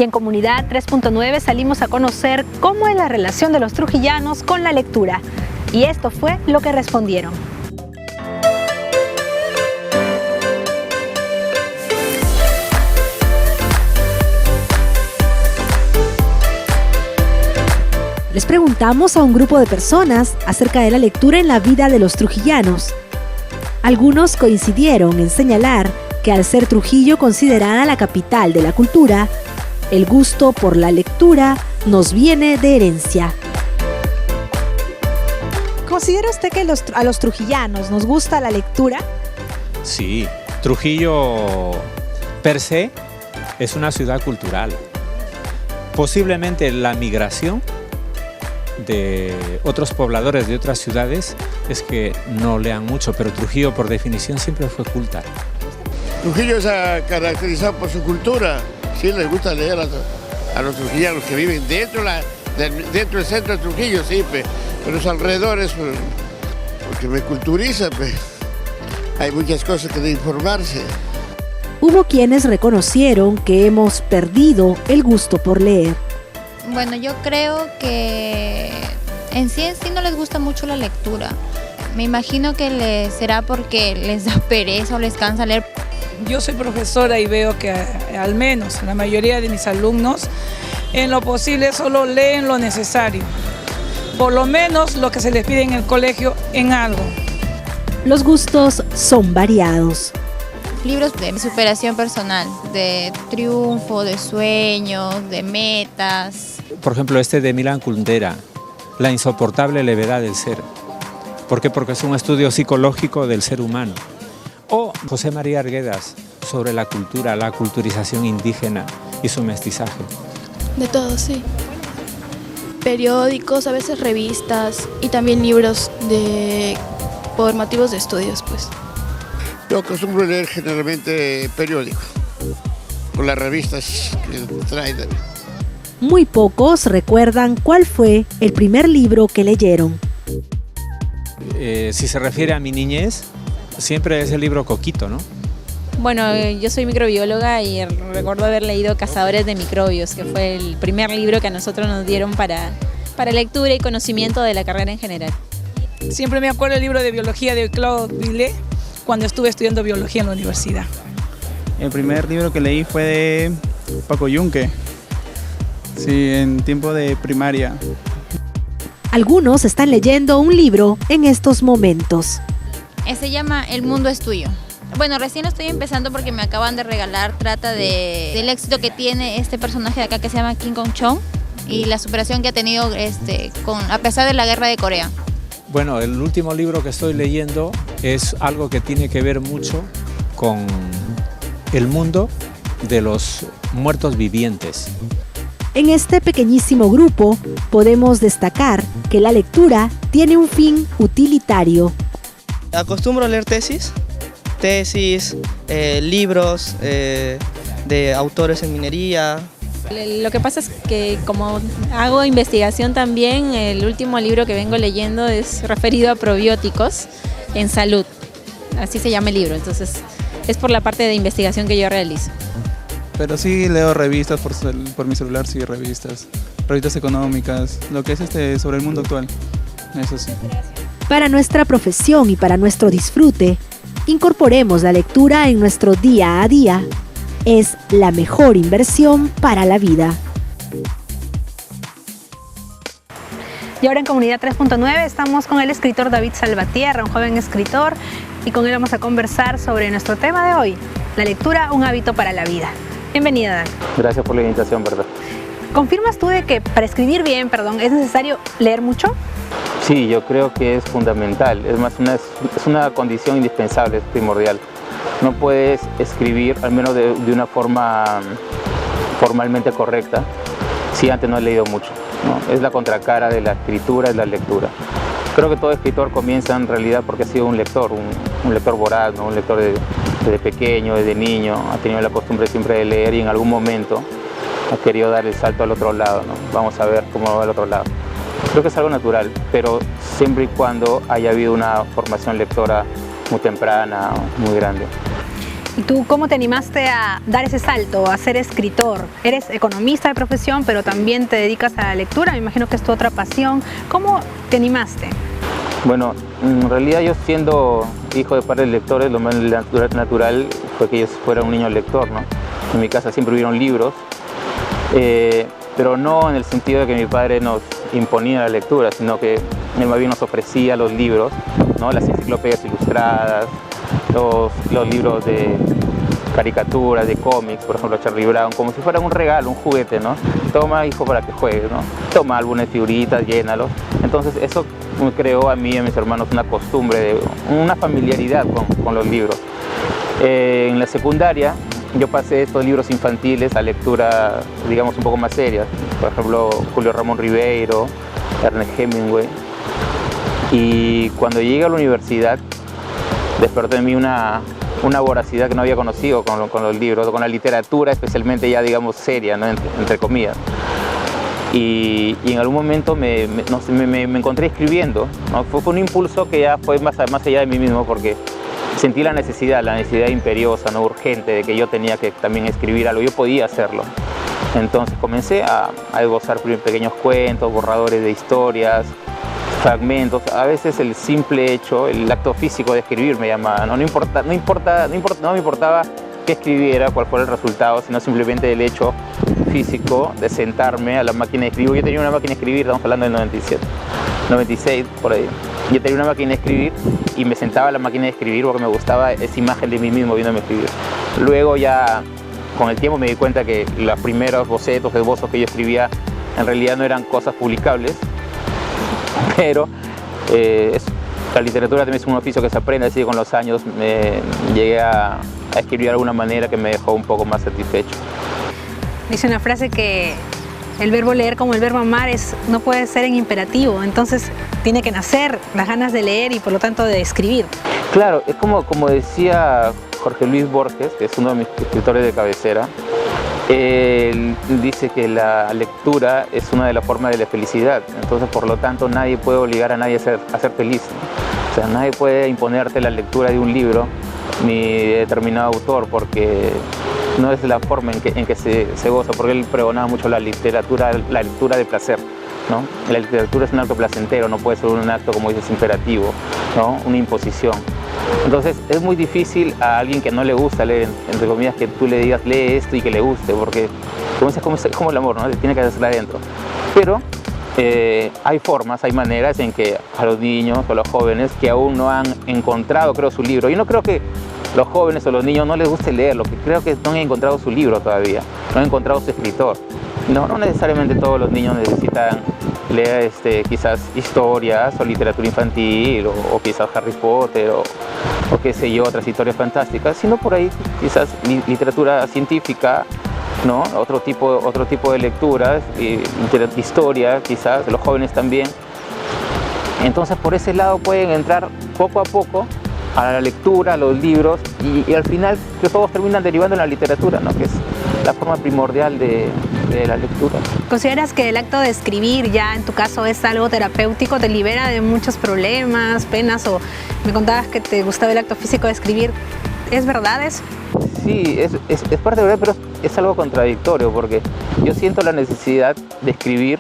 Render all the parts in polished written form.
Y en Comunidad 3.9 salimos a conocer cómo es la relación de los trujillanos con la lectura. Y esto fue lo que respondieron. Les preguntamos a un grupo de personas acerca de la lectura en la vida de los trujillanos. Algunos coincidieron en señalar que al ser Trujillo considerada la capital de la cultura, el gusto por la lectura nos viene de herencia. ¿Considera usted que a los trujillanos nos gusta la lectura? Sí, Trujillo per se es una ciudad cultural. Posiblemente la migración de otros pobladores de otras ciudades es que no lean mucho, pero Trujillo por definición siempre fue culta. Trujillo es caracterizado por su cultura. Sí, les gusta leer a los trujillanos que viven dentro del centro de Trujillo, sí, pero los alrededores, porque me culturiza, hay muchas cosas que de informarse. Hubo quienes reconocieron que hemos perdido el gusto por leer. Bueno, yo creo que en sí no les gusta mucho la lectura. Me imagino que será porque les da pereza o les cansa leer. Yo soy profesora y veo que al menos la mayoría de mis alumnos en lo posible solo leen lo necesario. Por lo menos lo que se les pide en el colegio en algo. Los gustos son variados. Libros de superación personal, de triunfo, de sueños, de metas. Por ejemplo, este de Milan Kundera, La insoportable levedad del ser. ¿Por qué? Porque es un estudio psicológico del ser humano. O José María Arguedas, sobre la cultura, la culturización indígena y su mestizaje. De todo, sí. Periódicos, a veces revistas y también libros por motivos de estudios, pues. Yo acostumbro leer generalmente periódicos, con las revistas que traen. Muy pocos recuerdan cuál fue el primer libro que leyeron. Si se refiere a mi niñez, siempre es el libro Coquito, ¿no? Bueno, yo soy microbióloga y recuerdo haber leído Cazadores de microbios, que fue el primer libro que a nosotros nos dieron para lectura y conocimiento de la carrera en general. Siempre me acuerdo el libro de biología de Claude Villet, cuando estuve estudiando biología en la universidad. El primer libro que leí fue de Paco Yunque, sí, en tiempo de primaria. Algunos están leyendo un libro en estos momentos. Se llama El mundo es tuyo. Bueno, recién lo estoy empezando porque me acaban de regalar. Trata del éxito que tiene este personaje de acá que se llama Kim Kong-chong y la superación que ha tenido a pesar de la guerra de Corea. Bueno, el último libro que estoy leyendo es algo que tiene que ver mucho con el mundo de los muertos vivientes. En este pequeñísimo grupo podemos destacar que la lectura tiene un fin utilitario. Acostumbro a leer tesis, libros de autores en minería. Lo que pasa es que como hago investigación también, el último libro que vengo leyendo es referido a probióticos en salud. Así se llama el libro, entonces es por la parte de investigación que yo realizo. Pero sí leo revistas por mi celular, sí, revistas económicas, lo que es sobre el mundo actual, eso sí. Para nuestra profesión y para nuestro disfrute, incorporemos la lectura en nuestro día a día. Es la mejor inversión para la vida. Y ahora en Comunidad 3.9 estamos con el escritor David Salvatierra, un joven escritor, y con él vamos a conversar sobre nuestro tema de hoy, la lectura, un hábito para la vida. Bienvenida, David. Gracias por la invitación, ¿verdad? ¿Confirmas tú de que para escribir bien, es necesario leer mucho? Sí, yo creo que es fundamental, es más, es una condición indispensable, es primordial. No puedes escribir, al menos de una forma formalmente correcta, si antes no has leído mucho, ¿no? Es la contracara de la escritura, es la lectura. Creo que todo escritor comienza en realidad porque ha sido un lector voraz, ¿no? Un lector desde pequeño, desde niño, ha tenido la costumbre siempre de leer y en algún momento ha querido dar el salto al otro lado, ¿no? Vamos a ver cómo va al otro lado. Creo que es algo natural, pero siempre y cuando haya habido una formación lectora muy temprana, muy grande. ¿Y tú cómo te animaste a dar ese salto, a ser escritor? Eres economista de profesión, pero también te dedicas a la lectura, me imagino que es tu otra pasión. ¿Cómo te animaste? Bueno, en realidad yo siendo hijo de padres lectores, lo más natural fue que yo fuera un niño lector, ¿no? En mi casa siempre hubieron libros, pero no en el sentido de que mi padre nos imponía la lectura, sino que él más bien nos ofrecía los libros, ¿no? Las enciclopedias ilustradas, los libros de caricaturas, de cómics, por ejemplo Charlie Brown, como si fuera un regalo, un juguete, ¿no? Toma, hijo, para que juegues, ¿no? Toma álbumes, figuritas, llénalos. Entonces eso me creó a mí y a mis hermanos una costumbre, una familiaridad con los libros. En la secundaria yo pasé estos libros infantiles a lectura, digamos, un poco más serias. Por ejemplo, Julio Ramón Ribeiro, Ernest Hemingway. Y cuando llegué a la universidad, despertó en mí una voracidad que no había conocido con los libros, con la literatura, especialmente ya, digamos, seria, ¿no? entre comillas. Y en algún momento me encontré escribiendo, ¿no? Fue un impulso que ya fue más allá de mí mismo, porque sentí la necesidad imperiosa, ¿no? Urgente, de que yo tenía que también escribir algo, yo podía hacerlo. Entonces comencé a esbozar pequeños cuentos, borradores de historias, fragmentos. A veces el simple hecho, el acto físico de escribir me llamaba, ¿no? No me importaba qué escribiera, cuál fuera el resultado, sino simplemente el hecho físico de sentarme a la máquina de escribir. Yo tenía una máquina de escribir, estamos hablando del 97, 96, por ahí. Yo tenía una máquina de escribir y me sentaba a la máquina de escribir porque me gustaba esa imagen de mí mismo viéndome escribir. Luego ya con el tiempo me di cuenta que los primeros esbozos que yo escribía en realidad no eran cosas publicables, pero la literatura también es un oficio que se aprende, así que con los años llegué a escribir de alguna manera que me dejó un poco más satisfecho. Dice una frase que el verbo leer como el verbo amar no puede ser en imperativo, entonces tiene que nacer las ganas de leer y por lo tanto de escribir. Claro, es como decía Jorge Luis Borges, que es uno de mis escritores de cabecera. Él dice que la lectura es una de las formas de la felicidad, entonces por lo tanto nadie puede obligar a nadie a ser feliz, ¿no? O sea, nadie puede imponerte la lectura de un libro ni de determinado autor, porque no es la forma en que se goza, porque él pregonaba mucho la lectura de placer, ¿no? La literatura es un acto placentero, no puede ser un acto, como dices, imperativo, ¿no? Una imposición. Entonces es muy difícil a alguien que no le gusta leer, entre comillas, que tú le digas lee esto y que le guste, porque es como el amor, ¿no? Tiene que hacerse adentro. Pero hay formas, hay maneras en que a los niños o a los jóvenes que aún no han encontrado, creo, su libro. Yo no creo que los jóvenes o los niños no les guste leer, lo que creo que no han encontrado su libro todavía, no han encontrado su escritor. No necesariamente todos los niños necesitan leer quizás historias o literatura infantil o quizás Harry Potter o qué sé yo, otras historias fantásticas, sino por ahí quizás literatura científica, ¿no? Otro tipo de lecturas, historia quizás, los jóvenes también. Entonces por ese lado pueden entrar poco a poco a la lectura, a los libros y al final que todos terminan derivando en la literatura, ¿no? Que es la forma primordial de la lectura. ¿Consideras que el acto de escribir ya en tu caso es algo terapéutico, te libera de muchos problemas, penas, o me contabas que te gustaba el acto físico de escribir? ¿Es verdad eso? Sí, es parte de verdad, pero es algo contradictorio porque yo siento la necesidad de escribir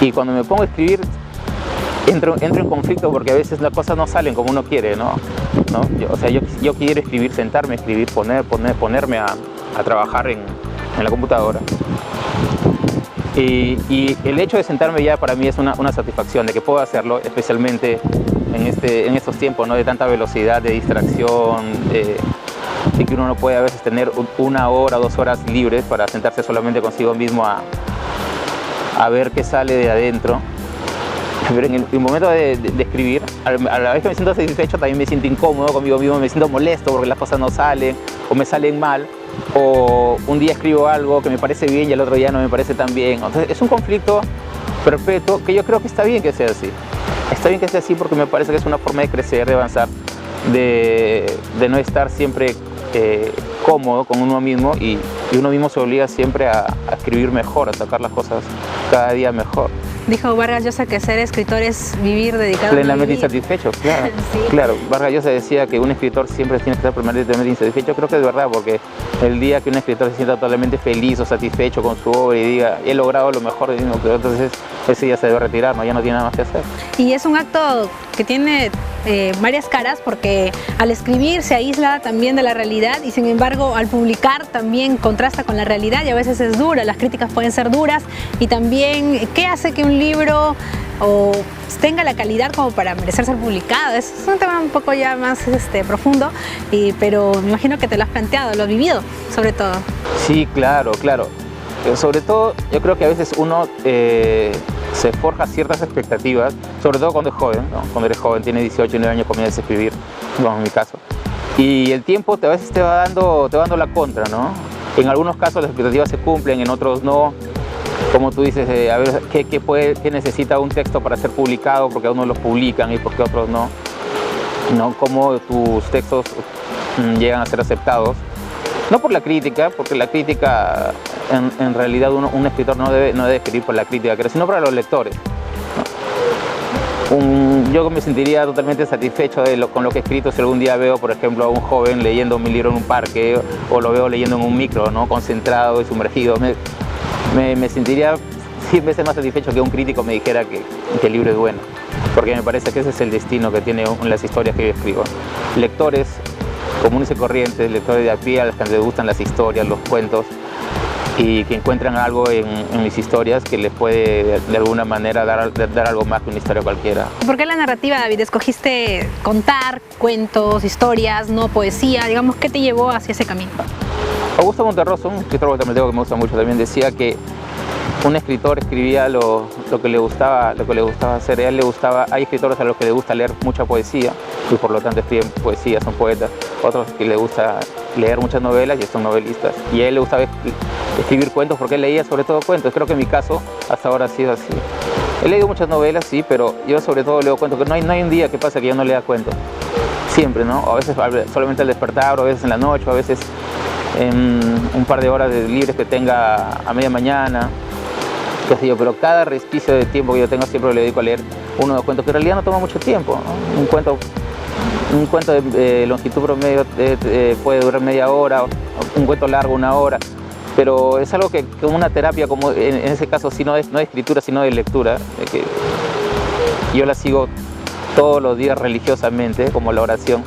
y cuando me pongo a escribir entro en conflicto porque a veces las cosas no salen como uno quiere, ¿no? Yo quiero escribir, sentarme a escribir, ponerme a trabajar en la computadora. Y el hecho de sentarme ya para mí es una satisfacción de que puedo hacerlo, especialmente en estos tiempos, ¿no? De tanta velocidad, de distracción, de que uno no puede a veces tener 1 hora, 2 horas libres para sentarse solamente consigo mismo a ver qué sale de adentro. Pero en el momento de escribir, a la vez que me siento satisfecho, también me siento incómodo conmigo mismo, me siento molesto porque las cosas no salen o me salen mal, o un día escribo algo que me parece bien y el otro día no me parece tan bien. Entonces es un conflicto perpetuo que yo creo que está bien que sea así. Está bien que sea así porque me parece que es una forma de crecer, de avanzar, de no estar siempre cómodo con uno mismo y uno mismo se obliga siempre a escribir mejor, a sacar las cosas cada día mejor. Dijo Vargas Llosa que ser escritor es vivir dedicado plenamente a vivir. insatisfecho, claro. Sí. Claro, Vargas Llosa decía que un escritor siempre tiene que estar permanentemente insatisfecho. Creo que es verdad, porque el día que un escritor se sienta totalmente feliz o satisfecho con su obra y diga, he logrado lo mejor, entonces ese día se debe retirar, ¿no? Ya no tiene nada más que hacer. Y es un acto que tiene varias caras, porque al escribir se aísla también de la realidad y sin embargo al publicar también contrasta con la realidad y a veces es dura, las críticas pueden ser duras. Y también, ¿qué hace que un libro tenga la calidad como para merecer ser publicado? Es un tema un poco ya más profundo, pero me imagino que te lo has planteado, lo has vivido sobre todo. Sí, claro, claro. Sobre todo, yo creo que a veces uno se forja ciertas expectativas, sobre todo cuando es joven, ¿no? Cuando eres joven, tienes 18, 19 años, comienzas a escribir, como en mi caso. Y el tiempo a veces te va dando la contra, ¿no? En algunos casos las expectativas se cumplen, en otros no. Como tú dices, a ver, ¿qué necesita un texto para ser publicado? Porque a unos los publican y porque otros no. ¿No? Cómo tus textos llegan a ser aceptados. No por la crítica, porque la crítica, en realidad un escritor no debe escribir por la crítica, sino para los lectores, ¿no? Yo me sentiría totalmente satisfecho con lo que he escrito si algún día veo, por ejemplo, a un joven leyendo mi libro en un parque o lo veo leyendo en un micro, ¿no? Concentrado y sumergido. Me sentiría 100 veces más satisfecho que un crítico me dijera que el libro es bueno, porque me parece que ese es el destino que tiene las historias que yo escribo. Lectores comunes y corrientes, lectores de a pie, a los que les gustan las historias, los cuentos, y que encuentran algo en mis historias que les puede de alguna manera dar algo más que una historia cualquiera. ¿Por qué la narrativa, David? ¿Escogiste contar cuentos, historias, no poesía? Digamos, ¿qué te llevó hacia ese camino? Augusto Monterroso, un escritor guatemalteco que me gusta mucho, también decía que un escritor escribía lo que le gustaba hacer. A él le gustaba, hay escritores a los que les gusta leer mucha poesía y por lo tanto escriben poesía, son poetas. Otros que les gusta leer muchas novelas y son novelistas. Y a él le gustaba escribir cuentos porque él leía sobre todo cuentos. Creo que en mi caso hasta ahora ha sido así. He leído muchas novelas, sí, pero yo sobre todo leo cuentos, que no hay un día que pase que yo no lea cuentos. Siempre, ¿no? A veces solamente al despertar, o a veces en la noche, o a veces en un par de horas libres que tenga a media mañana. Pero cada resquicio de tiempo que yo tengo siempre le dedico a leer uno de los cuentos que en realidad no toma mucho tiempo, ¿no? Un cuento de longitud promedio puede durar media hora, un cuento largo 1 hora, pero es algo que como una terapia, como en ese caso no de escritura sino de lectura, que yo la sigo todos los días religiosamente, como la oración.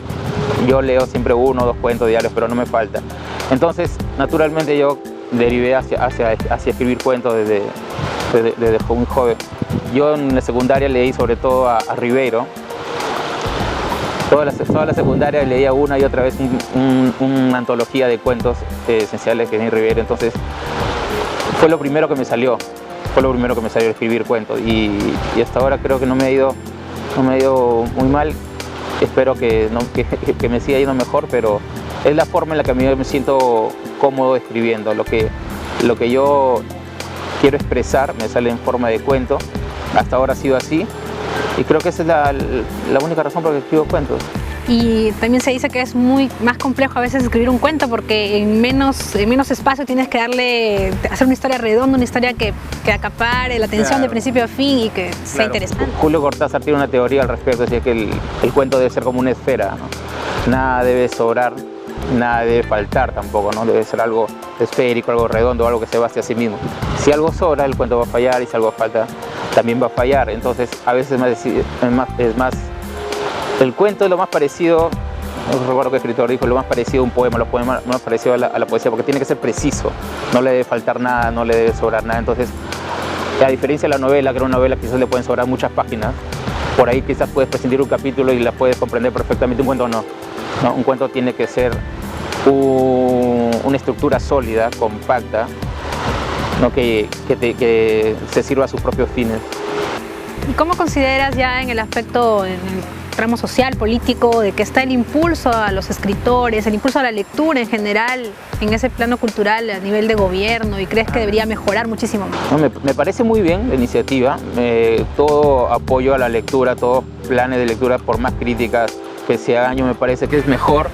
Yo leo siempre 1 o 2 cuentos diarios, pero no me falta. Entonces, naturalmente yo derivé hacia escribir cuentos desde muy joven. Yo en la secundaria leí sobre todo a Ribeiro. Toda la secundaria leía una y otra vez una antología de cuentos esenciales que tenía Ribeiro. Entonces fue lo primero que me salió. Escribir cuentos. Y hasta ahora creo que no me ha ido muy mal. Espero que me siga yendo mejor, pero es la forma en la que a mí me siento cómodo escribiendo. Lo que yo quiero expresar me sale en forma de cuento. Hasta ahora ha sido así y creo que esa es la única razón por la que escribo cuentos. Y también se dice que es más complejo a veces escribir un cuento porque en menos espacio tienes que hacer una historia redonda, una historia que acapare la atención, claro, de principio a fin y que sea interesante. Julio Cortázar tiene una teoría al respecto, decía que el cuento debe ser como una esfera, ¿no? Nada debe sobrar, nada debe faltar tampoco, ¿no? Debe ser algo esférico, algo redondo, algo que se base a sí mismo. Si algo sobra, el cuento va a fallar, y si algo falta, también va a fallar. Entonces, a veces es más el cuento es lo más parecido, no recuerdo qué escritor dijo, lo más parecido a un poema, los poemas más parecido a la poesía, porque tiene que ser preciso, no le debe faltar nada, no le debe sobrar nada. Entonces, a diferencia de la novela, que era una novela quizás le pueden sobrar muchas páginas, por ahí quizás puedes prescindir un capítulo y la puedes comprender perfectamente. Un cuento no, un cuento tiene que ser una estructura sólida, compacta, ¿no? que se sirva a sus propios fines. ¿Y cómo consideras ya en el aspecto, en el tramo social, político, de que está el impulso a los escritores, el impulso a la lectura en general, en ese plano cultural a nivel de gobierno, y crees que debería mejorar muchísimo más? No, me parece muy bien la iniciativa, todo apoyo a la lectura, todos planes de lectura, por más críticas que se hagan, me parece que es mejor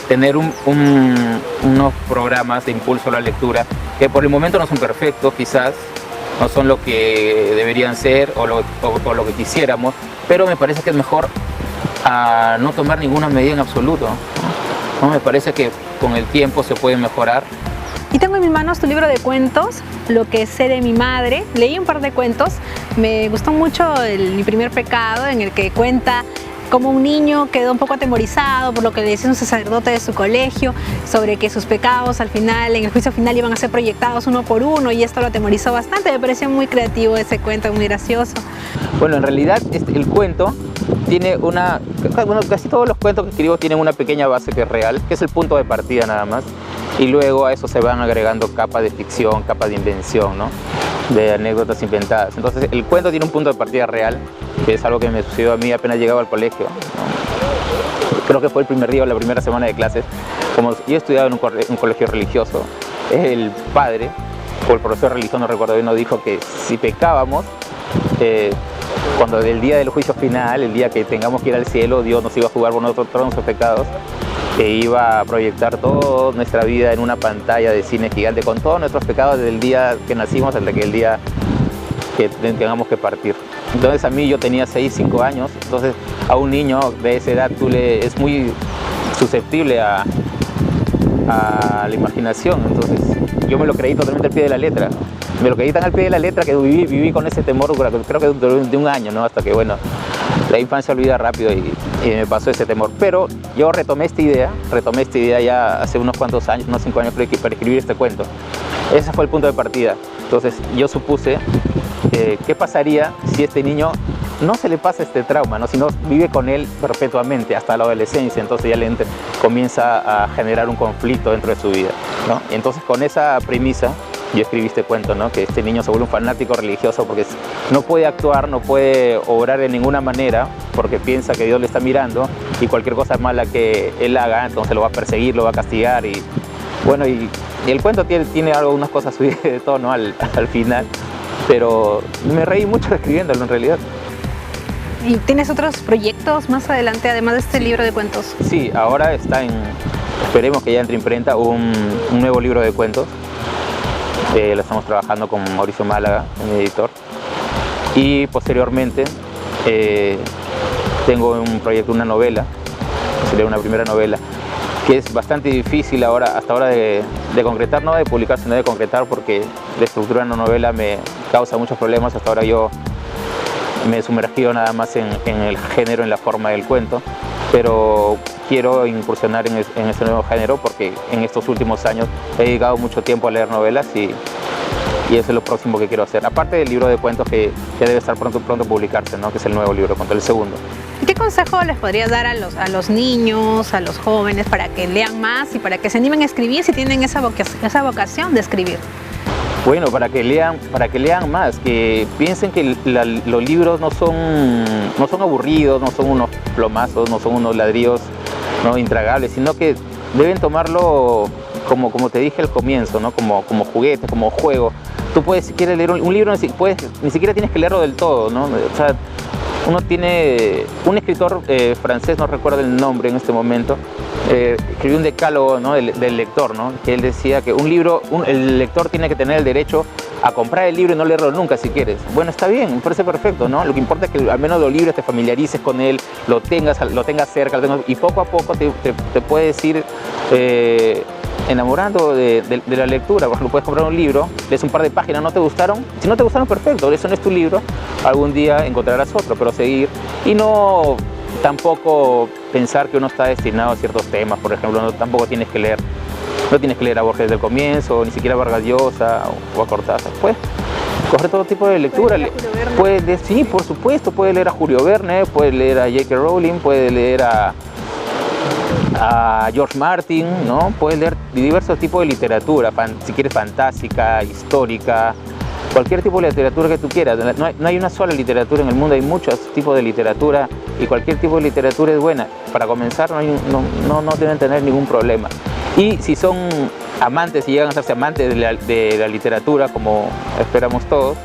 tener unos programas de impulso a la lectura, que por el momento no son perfectos quizás, no son lo que deberían ser o lo que quisiéramos, pero me parece que es mejor no tomar ninguna medida en absoluto, ¿no? Me parece que con el tiempo se puede mejorar. Y tengo en mis manos tu libro de cuentos, Lo que sé de mi madre. Leí un par de cuentos, me gustó mucho Mi primer pecado, en el que cuenta cómo un niño quedó un poco atemorizado por lo que le decía un sacerdote de su colegio sobre que sus pecados al final, en el juicio final, iban a ser proyectados uno por uno, y esto lo atemorizó bastante. Me pareció muy creativo ese cuento, muy gracioso. Bueno, en realidad el cuento tiene casi todos los cuentos que escribo tienen una pequeña base que es real, que es el punto de partida nada más, y luego a eso se van agregando capas de ficción, capas de invención, ¿no? De anécdotas inventadas. Entonces el cuento tiene un punto de partida real, que es algo que me sucedió a mí apenas llegaba al colegio, ¿no? Creo que fue el primer día o la primera semana de clases. Como yo estudiaba en un colegio religioso, el padre o el profesor religioso, no recuerdo bien, nos dijo que si pecábamos, cuando el día del juicio final, el día que tengamos que ir al cielo, Dios nos iba a jugar por todos nuestros pecados, que iba a proyectar toda nuestra vida en una pantalla de cine gigante con todos nuestros pecados desde el día que nacimos hasta que el día que tengamos que partir. Entonces a mí, yo tenía 6, 5 años, entonces a un niño de esa edad es muy susceptible a la imaginación, entonces yo me lo creí totalmente al pie de la letra. Me lo creí tan al pie de la letra que viví con ese temor, creo que de un año, ¿no? Hasta que, bueno, la infancia olvida rápido y me pasó ese temor. Pero yo retomé esta idea ya hace unos cuantos años, unos 5 años para escribir este cuento. Ese fue el punto de partida. Entonces yo supuse qué pasaría si este niño no se le pasa este trauma, ¿no? Sino vive con él perpetuamente hasta la adolescencia. Entonces ya comienza a generar un conflicto dentro de su vida, ¿no? Y entonces con esa premisa yo escribí este cuento, ¿no? Que este niño se vuelve un fanático religioso porque no puede actuar, no puede obrar de ninguna manera porque piensa que Dios le está mirando, y cualquier cosa mala que él haga, entonces lo va a perseguir, lo va a castigar, y bueno, y el cuento tiene algunas cosas subidas de tono al final, pero me reí mucho escribiéndolo en realidad. ¿Y tienes otros proyectos más adelante, además de este libro de cuentos? Sí, ahora esperemos que ya entre imprenta un nuevo libro de cuentos. Lo estamos trabajando con Mauricio Málaga, mi editor, y posteriormente tengo un proyecto, una novela, sería una primera novela, que es bastante difícil hasta ahora de concretar, no de publicar, sino de concretar, porque la estructura de una novela me causa muchos problemas. Hasta ahora yo me he sumergido nada más en el género, en la forma del cuento, pero quiero incursionar en este nuevo género porque en estos últimos años he dedicado mucho tiempo a leer novelas y eso es lo próximo que quiero hacer. Aparte del libro de cuentos que debe estar pronto a publicarse, ¿no? Que es el nuevo libro de cuentos, el segundo. ¿Qué consejo les podrías dar a los niños, a los jóvenes, para que lean más y para que se animen a escribir si tienen esa vocación de escribir? Bueno, para que lean más, que piensen que los libros no son aburridos, no son unos plomazos, no son unos ladrillos, ¿no? Intragables, sino que deben tomarlo como te dije al comienzo, ¿no? Como juguete, como juego. Tú puedes, si quieres leer un libro, ni siquiera tienes que leerlo del todo, ¿no? O sea, un escritor francés, no recuerdo el nombre en este momento, escribió un decálogo, ¿no? del lector, ¿no? Que él decía que el lector tiene que tener el derecho a comprar el libro y no leerlo nunca si quieres. Bueno, está bien, me parece perfecto, ¿no? Lo que importa es que al menos los libros te familiarices con él, lo tengas cerca, y poco a poco te puedes ir enamorando de la lectura. Por ejemplo, puedes comprar un libro, lees un par de páginas, ¿no te gustaron? Si no te gustaron, perfecto, eso no es tu libro, algún día encontrarás otro, pero seguir y no tampoco pensar que uno está destinado a ciertos temas. Por ejemplo, tampoco tienes que leer a Borges desde el comienzo, ni siquiera a Vargas Llosa o a Cortázar. Puedes coger todo tipo de lectura. Sí, por supuesto, puedes leer a Julio Verne, puedes leer a J.K. Rowling, puedes leer a George Martin, ¿no? Puedes leer diversos tipos de literatura, si quieres fantástica, histórica, cualquier tipo de literatura que tú quieras. No hay una sola literatura en el mundo, hay muchos tipos de literatura y cualquier tipo de literatura es buena. Para comenzar no deben tener ningún problema. Y si son amantes, si llegan a hacerse amantes de la literatura, como esperamos todos,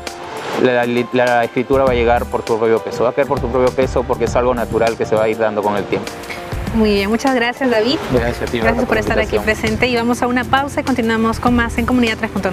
la escritura va a llegar por su propio peso, va a caer por su propio peso porque es algo natural que se va a ir dando con el tiempo. Muy bien, muchas gracias, David. Gracias a ti. Gracias por estar aquí presente y vamos a una pausa y continuamos con más en Comunidad 3.9.